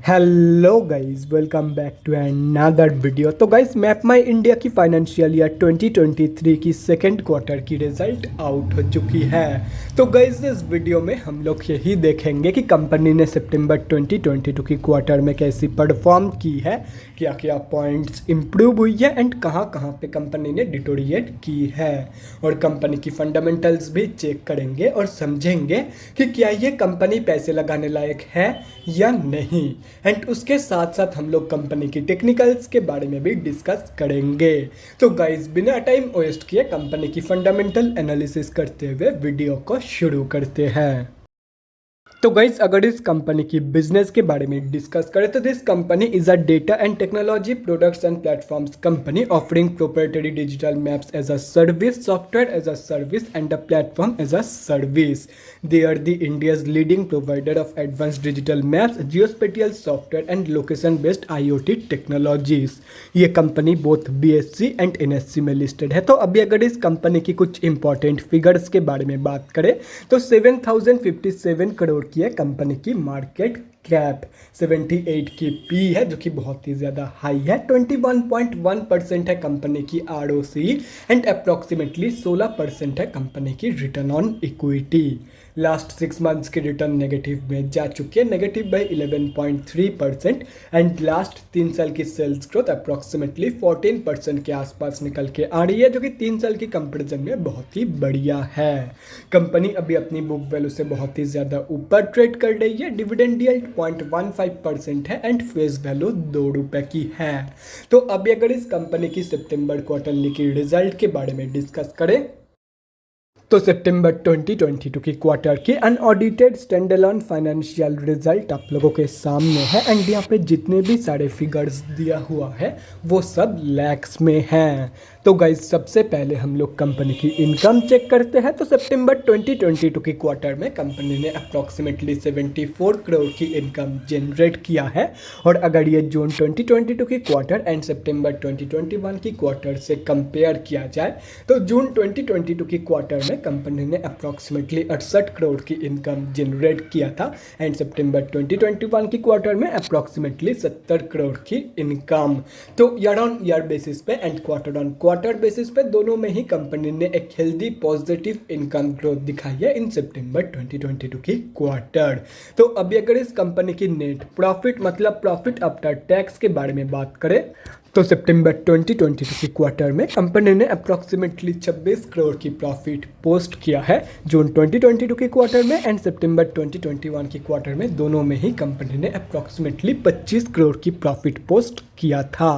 Hello guys, welcome back to another video. तो guys, MapmyIndia की financial year 2023 की second quarter की result out हो चुकी है। तो गाइस, इस वीडियो में हम लोग यही देखेंगे कि कंपनी ने सितंबर 2022 की क्वार्टर में कैसी परफॉर्म की है, क्या क्या पॉइंट्स इंप्रूव हुई है एंड कहाँ कहाँ पे कंपनी ने डिटोरिएट की है, और कंपनी की फंडामेंटल्स भी चेक करेंगे और समझेंगे कि क्या ये कंपनी पैसे लगाने लायक है या नहीं। एंड उसके साथ साथ हम लोग कंपनी की टेक्निकल्स के बारे में भी डिस्कस करेंगे। तो गाइस, बिना टाइम वेस्ट किए कंपनी की फंडामेंटल एनालिसिस करते हुए वीडियो को शुरू करते हैं। तो गाइस, अगर इस कंपनी की बिजनेस के बारे में डिस्कस करें तो this company is a data and technology products and platforms company offering proprietary digital maps as a service, software as a service and a platform as a service. They are the India's leading provider of advance digital maps, geospatial software and location based IoT technologies. ये company both BSE and NSE में listed है। तो अभी अगर इस company की कुछ important figures के बारे में बात करें तो 7057 करोड़ की है कंपनी की मार्केट कैप, 78 की पी है जो कि बहुत ही ज़्यादा हाई है, 21.1% है कंपनी की ROC एंड अप्रॉक्सीमेटली 16% है कंपनी की return on equity. Last 6 months की रिटर्न नेगेटिव में जा चुकी है, नेगेटिव बाई 11.3%। एंड लास्ट 3 साल की सेल्स ग्रोथ अप्रॉक्सीमेटली 14% के आसपास निकल के आ रही है, जो कि 3 साल की कंपेरिजन में बहुत ही बढ़िया है। कंपनी अभी अपनी बुक वैल्यू से बहुत ही ज़्यादा ऊपर ट्रेड कर रही है, डिविडेंड यील्ड 0.15% है एंड फेस वैल्यू ₹2 की है। तो अभी अगर इस कंपनी की सितंबर क्वार्टरली की रिजल्ट के बारे में डिस्कस करें तो सितंबर 2022 की क्वार्टर की अनऑडिटेड स्टैंडअलोन फाइनेंशियल रिजल्ट आप लोगों के सामने है। एंड यहाँ पे जितने भी सारे फिगर्स दिया हुआ है वो सब लैक्स में हैं। तो गाइज, सबसे पहले हम लोग कंपनी की इनकम चेक करते हैं। तो सितंबर 2022 की क्वार्टर में कंपनी ने अप्रॉक्सीमेटली 74 करोड़ की इनकम जनरेट किया है। और अगर ये जून 2022 की क्वार्टर एंड सितंबर 2021 की क्वार्टर से कंपेयर किया जाए तो जून 2022 की क्वार्टर में कंपनी ने अप्रॉक्सीमेटली 68 करोड़ की इनकम जनरेट किया था एंड सितंबर 2021 की क्वार्टर में अप्रॉक्सीमेटली 70 करोड़ की इनकम। तो ईयर ऑन ईयर बेसिस पे and quarter on quarter basis पे दोनों में ही कंपनी ने एक हेल्दी पॉजिटिव इनकम ग्रोथ दिखाई है इन सितंबर 2022 की क्वार्टर। तो अभी अगर इस कंपनी की नेट प्रॉफिट मतलब प्रॉफिट आफ्टर टैक्स के बारे में बात करें तो सितंबर 2022 की क्वार्टर में कंपनी ने अप्रॉक्सीमेटली 26 करोड़ की प्रॉफिट पोस्ट किया है जून 2022 की क्वार्टर में एंड सितंबर 2021 की क्वार्टर में दोनों में ही कंपनी ने अप्रॉक्सीमेटली 25 करोड़ की प्रॉफिट पोस्ट किया था।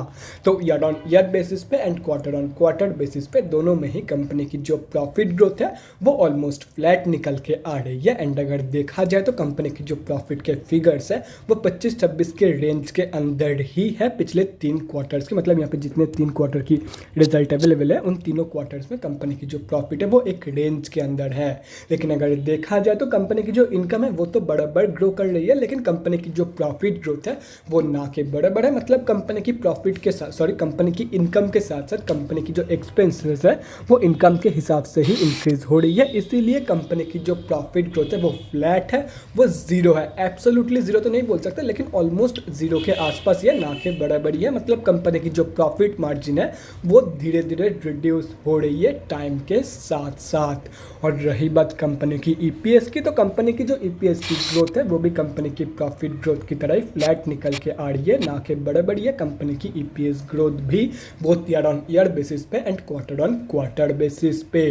तो ईयर ऑन ईयर बेसिस पे and quarter on quarter basis पे दोनों में ही कंपनी की जो प्रॉफिट ग्रोथ है वो ऑलमोस्ट फ्लैट निकल के आ रही है। एंड अगर देखा जाए तो कंपनी की जो प्रॉफिट के फिगर्स है वो 25-26 के रेंज के अंदर ही है पिछले 3 क्वार्टर्स के, मतलब यहाँ पे जितने 3 क्वार्टर की रिजल्ट अवेलेबल है उन तीनों क्वार्टर्स में कंपनी की जो प्रॉफिट है वो एक रेंज के अंदर है। लेकिन अगर देखा जाए तो कंपनी की जो इनकम है वो तो बराबर ग्रो कर रही है, लेकिन कंपनी की जो प्रॉफिट ग्रोथ है वो ना के बराबर है। मतलब कंपनी की प्रॉफिट के साथ कंपनी की इनकम के साथ साथ कंपनी की जो एक्सपेंसेस है वो इनकम के हिसाब से ही इंक्रीज हो रही है। इसीलिए कंपनी की जो प्रॉफिट ग्रोथ है वो फ्लैट है, वो जीरो है। एब्सोल्युटली जीरो तो नहीं बोल सकते, लेकिन ऑलमोस्ट जीरो के आसपास ही है, ना के बराबर ही है। मतलब कंपनी की जो प्रॉफिट मार्जिन है वो धीरे धीरे रिड्यूस हो रही है टाइम के साथ साथ। और रही बात कंपनी की EPS की, तो कंपनी की जो EPS की ग्रोथ है वो भी कंपनी की प्रॉफिट ग्रोथ की तरह ही फ्लैट निकल के आ रही है, ना के बराबर है। कंपनी की EPS ग्रोथ भी both year on year basis पे and quarter on quarter basis पे।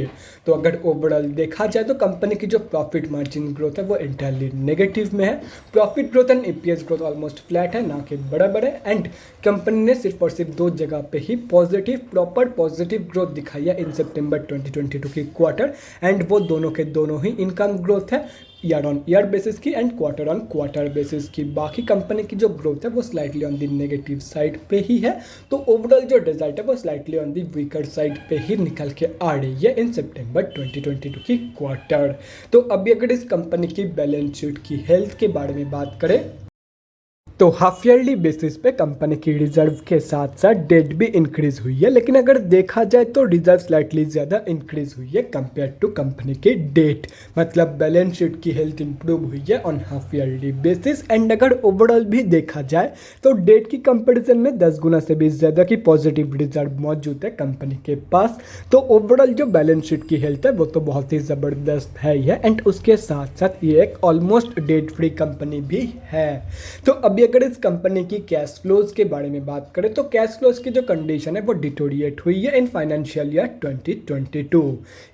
तो अगर ओवरऑल देखा जाए तो कंपनी की जो प्रॉफिट मार्जिन ग्रोथ है वो इंटायरली नेगेटिव में है। Profit growth and EPS growth almost flat है, ना के बराबर है। एंड कंपनी ने सिर्फ और सिर्फ 2 जगह पे ही प्रॉपर पॉजिटिव ग्रोथ दिखाई है इन सितंबर 2022 की क्वार्टर, एंड वो दोनों के दोनों ही इनकम ग्रोथ है ईयर ऑन ईयर बेसिस की and quarter on quarter basis की। बाकी कंपनी की जो ग्रोथ है वो slightly on the negative side पे ही है। तो ओवरऑल जो रिजल्ट है वो slightly on the weaker side पे ही निकल के आ रही है इन सितंबर 2022 की क्वार्टर। तो अभी अगर इस कंपनी की बैलेंस शीट की हेल्थ के बारे में बात करें तो हाफ ईयरली बेसिस पे कंपनी की रिजर्व के साथ साथ डेट भी इंक्रीज हुई है, लेकिन अगर देखा जाए तो रिजर्व स्लाइटली ज़्यादा इंक्रीज हुई है कंपेयर टू कंपनी की डेट। मतलब बैलेंस शीट की हेल्थ इंप्रूव हुई है on half yearly basis. And अगर ओवरऑल भी देखा जाए तो डेट की कंपैरिजन में 10 गुना से भी ज़्यादा की पॉजिटिव रिजर्व मौजूद है कंपनी के पास। तो ओवरऑल जो बैलेंस शीट की हेल्थ है वो तो बहुत ही ज़बरदस्त है ही है। एंड उसके साथ साथ ये एक ऑलमोस्ट डेट फ्री कंपनी भी है। तो अभी अगर इस कंपनी की कैश फ्लोज के बारे में बात करें तो कैश फ्लोज की जो कंडीशन है वो डिटोरिएट हुई है इन फाइनेंशियल ईयर 2022।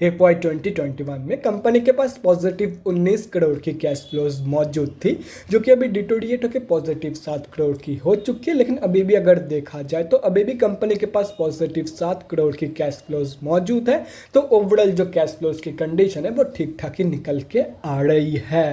FY 2021 में कंपनी के पास पॉजिटिव 19 करोड़ की कैश फ्लोज मौजूद थी, जो कि अभी डिटोरिएट होकर पॉजिटिव 7 करोड़ की हो चुकी है। लेकिन अभी भी अगर देखा जाए तो अभी भी कंपनी के पास पॉजिटिव 7 करोड़ की कैश फ्लोज मौजूद है। तो ओवरऑल जो कैश फ्लोज की कंडीशन है वो ठीक ठाक ही निकल के आ रही है।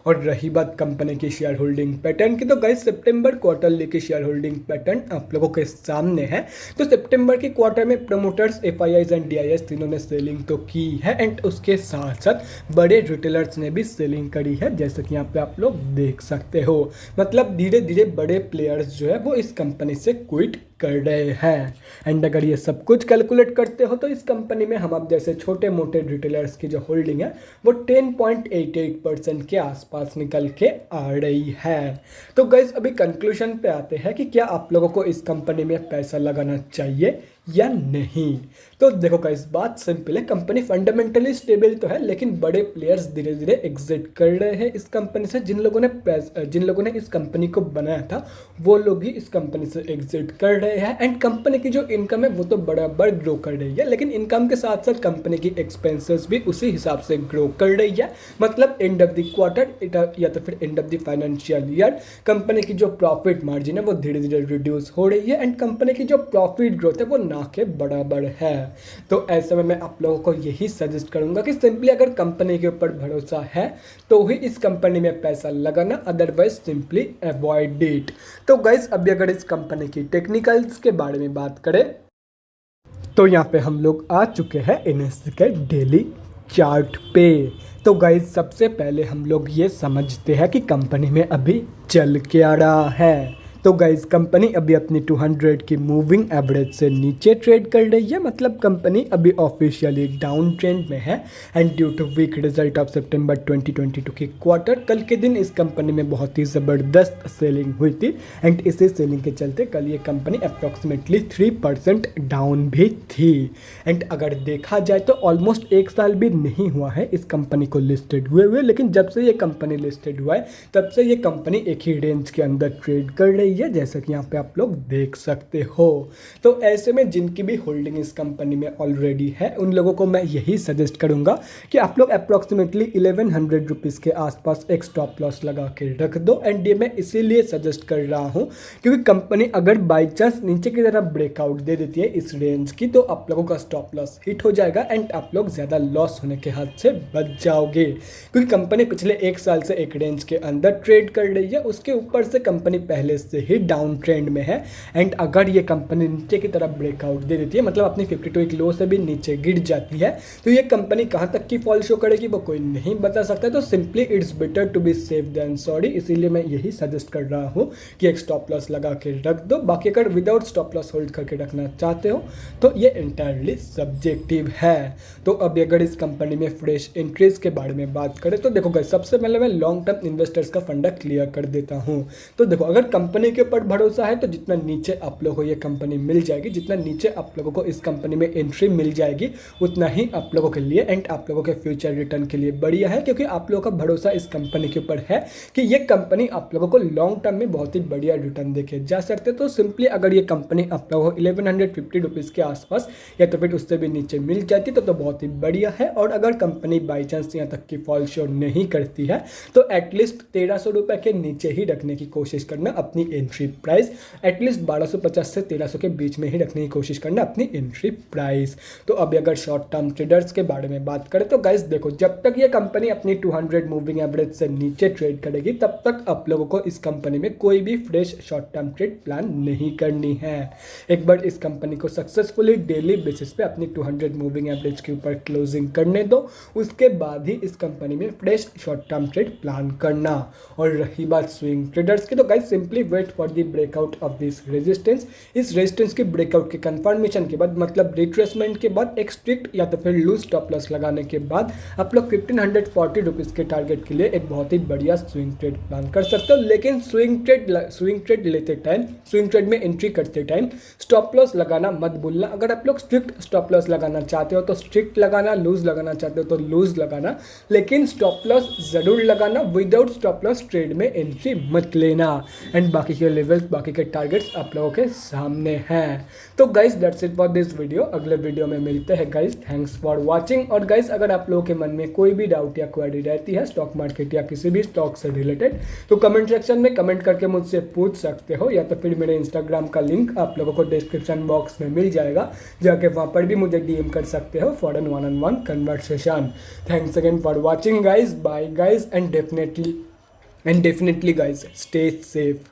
और रही बात कंपनी की शेयर होल्डिंग पैटर्न की, तो गाइस सितंबर क्वार्टरली की शेयर होल्डिंग पैटर्न आप लोगों के सामने है। तो सितंबर के क्वार्टर में प्रमोटर्स, FIIs एंड DIs तीनों ने सेलिंग तो की है। एंड उसके साथ साथ बड़े रिटेलर्स ने भी सेलिंग करी है, जैसे कि यहाँ पे आप लोग देख सकते हो। मतलब धीरे धीरे बड़े प्लेयर्स जो है वो इस कंपनी से क्विट कर रहे हैं। एंड अगर ये सब कुछ कैलकुलेट करते हो तो इस कंपनी में हम अब जैसे छोटे मोटे रिटेलर्स की जो होल्डिंग है वो 10.88% के आसपास निकल के आ रही है। तो गाइस अभी कंक्लूजन पे आते हैं कि क्या आप लोगों को इस कंपनी में पैसा लगाना चाहिए या नहीं। तो देखो गाइस बात सिंपल है, कंपनी फंडामेंटली स्टेबल तो है, लेकिन बड़े प्लेयर्स धीरे धीरे एग्जिट कर रहे हैं इस कंपनी से। जिन लोगों ने इस कंपनी को बनाया था वो लोग ही इस कंपनी से एग्जिट कर रहे हैं। एंड कंपनी की जो इनकम है वो तो बराबर ग्रो कर रही है, लेकिन इनकम के साथ साथ कंपनी की एक्सपेंसेस भी उसी हिसाब से ग्रो कर रही है। मतलब एंड ऑफ द क्वार्टर या तो फिर end of the financial year company की जो प्रॉफिट मार्जिन है वो धीरे धीरे रिड्यूस हो रही है। एंड कंपनी की जो प्रॉफिट ग्रोथ है वो ना के बराबर है। तो ऐसे में मैं आप लोगों को यही सजेस्ट करूंगा कि सिंपली अगर कंपनी के ऊपर भरोसा है तो ही इस कंपनी में पैसा लगाना, अदरवाइज सिंपली अवॉइड इट। तो गाइस अभी अगर इस कंपनी की टेक्निकल्स के बारे में बात करें तो यहाँ पे हम लोग आ चुके हैं NSE के डेली चार्ट पे। तो गाइस सबसे पहले हम लोग ये समझते हैं कि कंपनी में अभी चल क्या रहा है। तो गाइज कंपनी अभी अपनी 200 की मूविंग एवरेज से नीचे ट्रेड कर रही है। मतलब कंपनी अभी ऑफिशियली डाउन ट्रेंड में है। And due to weak result of सितंबर 2022 की क्वार्टर, कल के दिन इस कंपनी में बहुत ही ज़बरदस्त सेलिंग हुई थी। एंड इसी सेलिंग के चलते कल ये कंपनी अप्रॉक्सीमेटली 3% डाउन भी थी। एंड अगर देखा जाए तो ऑलमोस्ट 1 साल भी नहीं हुआ है इस कंपनी को लिस्टेड हुए, लेकिन जब से ये कंपनी लिस्टेड हुआ है तब से ये कंपनी एक ही रेंज के अंदर ट्रेड कर रही है, जैसा कि यहाँ पे आप लोग देख सकते हो। तो ऐसे में जिनकी भी होल्डिंग इस कंपनी में ऑलरेडी है उन लोगों को मैं यही सजेस्ट करूंगा कि आप लोग अप्रॉक्सीमेटली 1100 रुपीज़ के आसपास एक स्टॉप लॉस लगा के रख दो। एंड ये मैं इसीलिए सजेस्ट कर रहा हूँ क्योंकि कंपनी अगर बाई चांस नीचे की तरफ ब्रेकआउट दे देती है इस रेंज की तो आप लोगों का स्टॉप लॉस हिट हो जाएगा एंड आप लोग ज़्यादा लॉस होने के हाथ से बच जाओगे। क्योंकि कंपनी पिछले 1 साल से एक रेंज के अंदर ट्रेड कर रही है, उसके ऊपर से कंपनी पहले से ही डाउन ट्रेंड में है। एंड अगर ये कंपनी नीचे की तरफ ब्रेकआउट दे देती है, मतलब अपनी 52 वीक लो से भी नीचे गिर जाती है, तो ये कंपनी कहाँ तक की फॉल शो करेगी वो कोई नहीं बता सकता। तो simply it's better to be safe than sorry, इसीलिए मैं यही सजेस्ट कर रहा हूँ कि एक स्टॉप लॉस लगा के रख दो। बाकी अगर विदाउट स्टॉप लॉस होल्ड करके रखना चाहते हो तो ये इंटायरली सब्जेक्टिव है। तो अभी अगर इस कंपनी में फ्रेश एंट्रीज के बारे में बात करें तो देखो गाइस, सबसे पहले मैं लॉन्ग टर्म इन्वेस्टर्स का फंडा क्लियर कर देता हूँ। तो देखो, अगर कंपनी के ऊपर भरोसा है तो जितना नीचे आप लोगों को ये कंपनी मिल जाएगी, जितना नीचे आप लोगों को इस कंपनी में एंट्री मिल जाएगी उतना ही आप लोगों के लिए एंड आप लोगों के फ्यूचर रिटर्न के लिए बढ़िया है। क्योंकि आप लोगों का भरोसा इस कंपनी के ऊपर है कि ये कंपनी आप लोगों को लॉन्ग टर्म में बहुत ही बढ़िया रिटर्न देके जा सकते। तो सिंपली अगर ये कंपनी आप लोगों को 1150 रुपीज़ के आसपास या तो फिर उससे भी नीचे मिल जाती तो बहुत ही बढ़िया है। और अगर कंपनी बाई चांस यहाँ तक की फॉल शो नहीं करती है तो एटलीस्ट 1300 रुपये के नीचे ही रखने की कोशिश करना अपनी एंट्री प्राइस एटलीस्ट 1250 से 1300 के बीच में ही रखने की कोशिश करना अपनी एंट्री प्राइस। तो अभी अगर शॉर्ट टर्म ट्रेडर्स के बारे में बात करें तो गाइस देखो, जब तक ये कंपनी अपनी 200 मूविंग एवरेज से नीचे ट्रेड करेगी तब तक आप लोगों को इस कंपनी में कोई भी fresh short term trade plan नहीं करनी है। एक बार इस कंपनी को सक्सेसफुली डेली बेसिस पे अपनी 200 मूविंग एवरेज के ऊपर क्लोजिंग करने दो, उसके बाद ही इस कंपनी में fresh short term trade plan करना। और रही बात स्विंग ट्रेडर्स की, तो guys simply wait for the breakout of this resistance. इस रेजिस्टेंस के ब्रेकआउट के कंफर्मेशन के बाद, मतलब रिट्रेसमेंट के बाद, एक स्ट्रिक्ट या तो फिर लूज स्टॉप लॉस लगाने के बाद आप लोग 1540 रुपीज़ के टारगेट के लिए एक बहुत ही बढ़िया स्विंग ट्रेड प्लान कर सकते हो। लेकिन स्विंग ट्रेड लेते टाइम, स्विंग ट्रेड में एंट्री करते टाइम स्टॉप लॉस लगाना मत भूलना। अगर आप लोग स्ट्रिक्ट स्टॉप लॉस लगाना चाहते हो तो स्ट्रिक्ट लगाना, लूज लगाना चाहते हो तो लूज लगाना, लेकिन स्टॉप लॉस जरूर लगाना। विदाउट स्टॉप लॉस ट्रेड में एंट्री मत लेना। एंड बाकी के लेवल्स, बाकी के टारगेट्स आप लोगों के सामने हैं। तो guys that's it for this video. अगले वीडियो में मिलते हैं गाइस। Thanks for watching. और गाइस अगर आप लोगों के मन में कोई भी डाउट या क्वेरी रहती है स्टॉक मार्केट या किसी भी स्टॉक से रिलेटेड, तो कमेंट सेक्शन में कमेंट करके मुझसे पूछ सकते हो, या तो फिर मेरे इंस्टाग्राम का लिंक आप लोगों को डिस्क्रिप्शन बॉक्स में मिल जाएगा, जाके वहाँ पर भी मुझे डीएम कर सकते हो for an one on one conversation. Thanks again for watching guys, bye guys, and definitely guys stay safe.